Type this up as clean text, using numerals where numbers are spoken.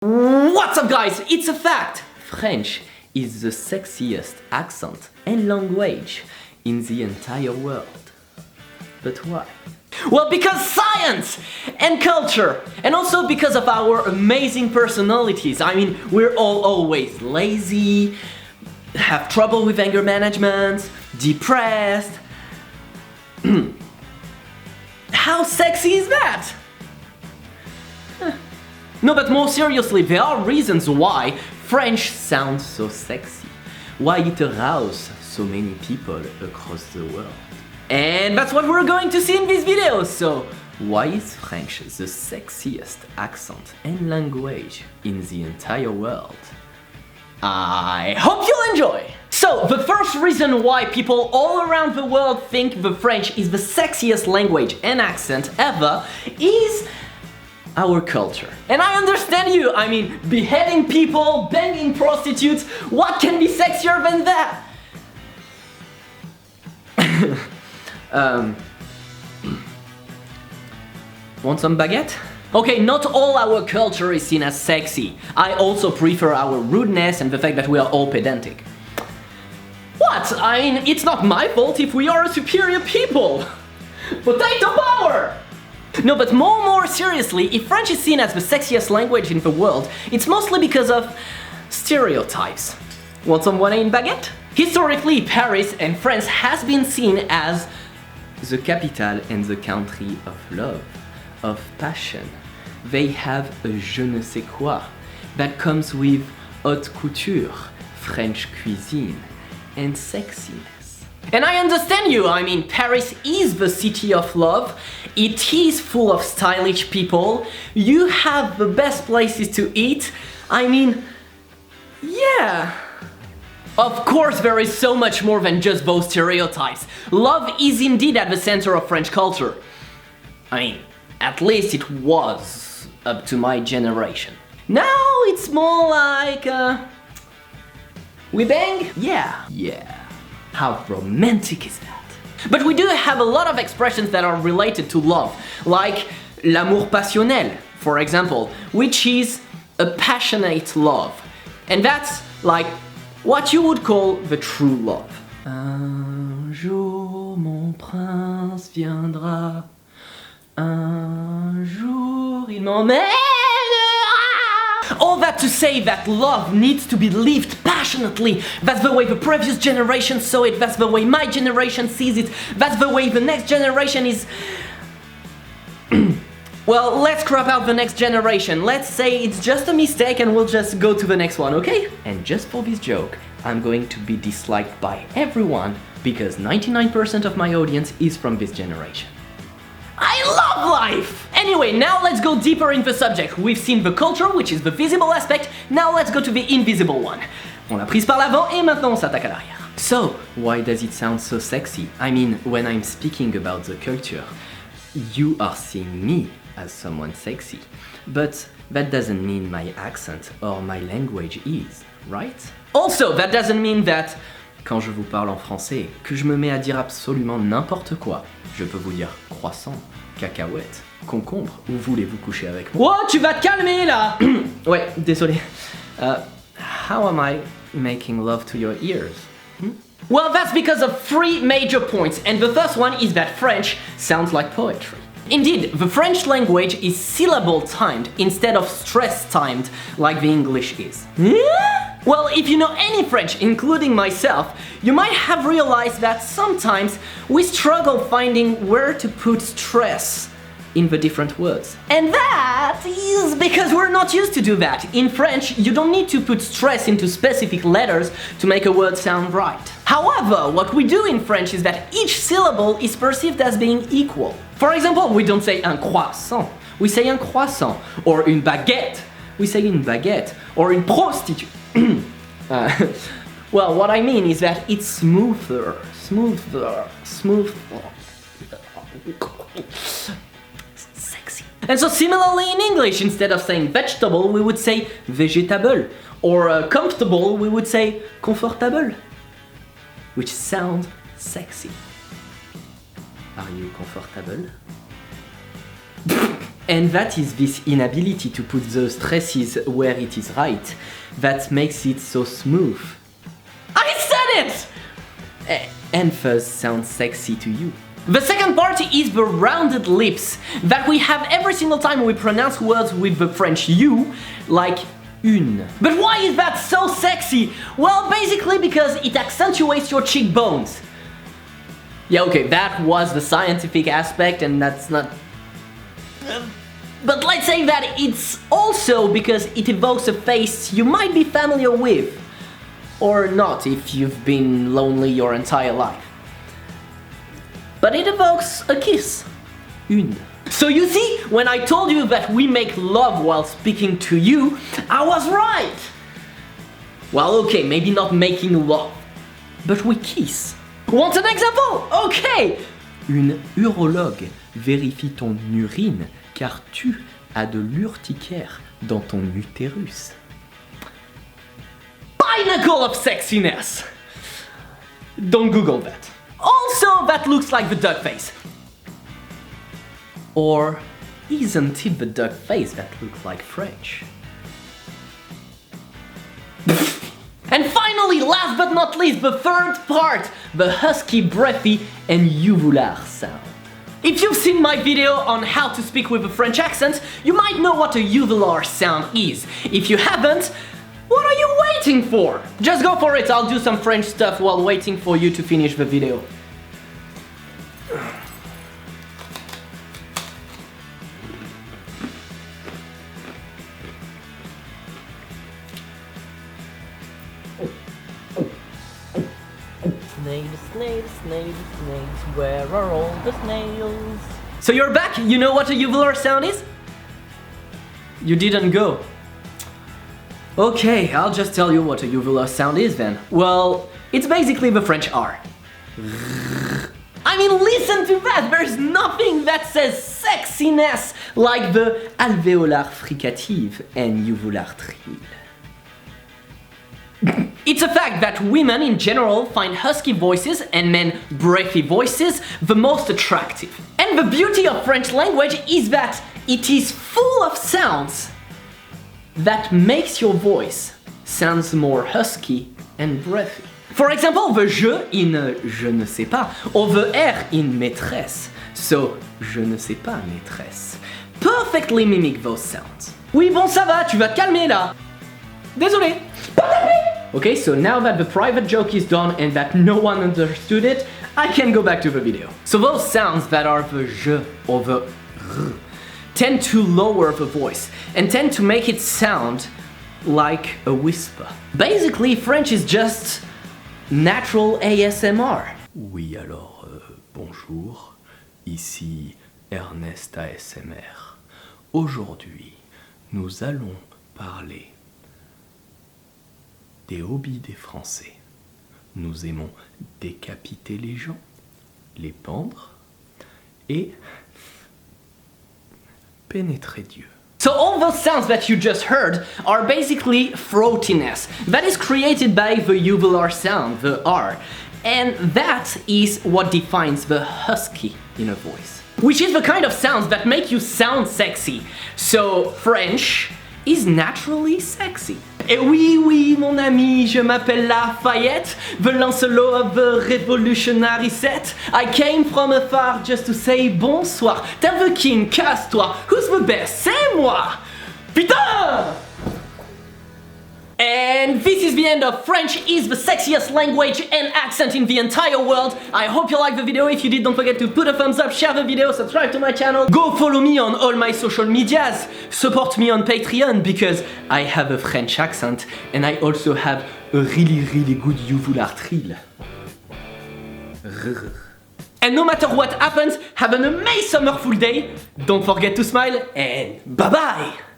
What's up guys, it's a fact! French is the sexiest accent and language in the entire world. But why? Well, because science and culture, and also because of our amazing personalities. I mean, we're all always lazy, have trouble with anger management, depressed. How sexy is that? No, but more seriously, there are reasons why French sounds so sexy, why it arouses so many people across the world. And that's what we're going to see in this video. So, why is French the sexiest accent and language in the entire world? I hope you'll enjoy! So, the first reason why people all around the world think the French is the sexiest language and accent ever is our culture. And I understand you, I mean, beheading people, banging prostitutes, what can be sexier than that? Want some baguette? Okay, not all our culture is seen as sexy. I also prefer our rudeness and the fact that we are all pedantic. What? I mean, it's not my fault if we are a superior people. Potato power! No, but more seriously, if French is seen as the sexiest language in the world, it's mostly because of stereotypes. Want some one in baguette? Historically, Paris and France has been seen as the capital and the country of love, of passion. They have a je ne sais quoi that comes with haute couture, French cuisine, and sexiness. And I understand you, I mean, Paris is the city of love, it is full of stylish people, you have the best places to eat, I mean, yeah. Of course there is so much more than just those stereotypes. Love is indeed at the center of French culture. I mean, at least it was up to my generation. Now it's more like, we bang? Yeah. How romantic is that? But we do have a lot of expressions that are related to love, like l'amour passionnel, for example, which is a passionate love. And that's like what you would call the true love. Un jour mon prince viendra, un jour il m'emmènera. All that to say that love needs to be lived passionately. That's the way the previous generation saw it, that's the way my generation sees it, that's the way the next generation is... Well, let's crop out the next generation. Let's say it's just a mistake and we'll just go to the next one, okay? And just for this joke, I'm going to be disliked by everyone because 99% of my audience is from this generation. I love life! Anyway, now let's go deeper in the subject. We've seen the culture, which is the visible aspect, now let's go to the invisible one. On l'a prise par l'avant et maintenant on s'attaque à l'arrière. So, why does it sound so sexy? I mean, when I'm speaking about the culture, you are seeing me as someone sexy. But that doesn't mean my accent or my language is, right? Also, that doesn't mean that quand je vous parle en français, que je me mets à dire absolument n'importe quoi. Je peux vous dire croissant, cacahuète, concombre, ou voulez-vous coucher avec moi? Oh, tu vas te calmer là! Ouais, désolé. How am I making love to your ears? Well, that's because of three major points, and the first one is that French sounds like poetry. Indeed, the French language is syllable timed instead of stress timed like the English is. Well, if you know any French, including myself, you might have realized that sometimes we struggle finding where to put stress in the different words. And that is because we're not used to do that. In French, you don't need to put stress into specific letters to make a word sound right. However, what we do in French is that each syllable is perceived as being equal. For example, we don't say un croissant, we say un croissant, or une baguette, we say une baguette, or une prostituée. Well, what I mean is that it's smoother. Sexy. And so similarly in English, instead of saying vegetable, we would say végétable, or comfortable, we would say confortable, which sound sexy. Are you comfortable? And that is this inability to put the stresses where it is right that makes it so smooth. I said it! And fuzz sounds sexy to you. The second part is the rounded lips that we have every single time we pronounce words with the French U, like une. But why is that so sexy? Well, basically because it accentuates your cheekbones. Yeah, okay, that was the scientific aspect and that's not... But let's say that it's also because it evokes a face you might be familiar with. Or not if you've been lonely your entire life. But it evokes a kiss. Une. So you see, when I told you that we make love while speaking to you, I was right! Well, okay, maybe not making love, but we kiss. Want an example? Okay! Une urologue vérifie ton urine car tu as de l'urticaire dans ton utérus. Pinnacle of sexiness! Don't Google that. Also, that looks like the duck face. Or isn't it the duck face that looks like French? And finally, last but not least, the third part, the husky, breathy, and uvulaire sound. If you've seen my video on how to speak with a French accent, you might know what a uvulaire sound is. If you haven't, what are you waiting for? Just go for it, I'll do some French stuff while waiting for you to finish the video. Snails, where are all the snails? So you're back? You know what a uvulaire sound is? You didn't go. Okay, I'll just tell you what a uvulaire sound is then. Well, it's basically the French R. I mean, listen to that! There's nothing that says sexiness like the alvéolaire fricative and uvulaire trill. It's a fact that women in general find husky voices and men breathy voices the most attractive. And the beauty of French language is that it is full of sounds that makes your voice sounds more husky and breathy. For example, the je in je ne sais pas, or the R in maîtresse, so je ne sais pas maîtresse, perfectly mimic those sounds. Oui, bon, ça va, tu vas te calmer là. Désolé. Okay, so now that the private joke is done and that no one understood it, I can go back to the video. So those sounds that are the je or the r tend to lower the voice and tend to make it sound like a whisper. Basically, French is just natural ASMR. Oui, alors, bonjour, ici Ernest ASMR. Aujourd'hui, nous allons parler des hobbies des Français. Nous aimons décapiter les gens, les pendre et pénétrer Dieu. So all those sounds that you just heard are basically throatiness that is created by the uvulaire sound, the R. And that is what defines the husky in a voice. Which is the kind of sounds that make you sound sexy. So French is naturally sexy. Et oui, oui, mon ami, je m'appelle Lafayette, the Lancelot of the revolutionary set. I came from afar just to say bonsoir. Tell the king, casse-toi. Who's the best? C'est moi! Putain! And this is the end of French is the sexiest language and accent in the entire world. I hope you liked the video. If you did, don't forget to put a thumbs up, share the video, subscribe to my channel. Go follow me on all my social medias. Support me on Patreon because I have a French accent and I also have a really good uvulaire trill. And no matter what happens, have an amazing summerful day. Don't forget to smile and bye bye!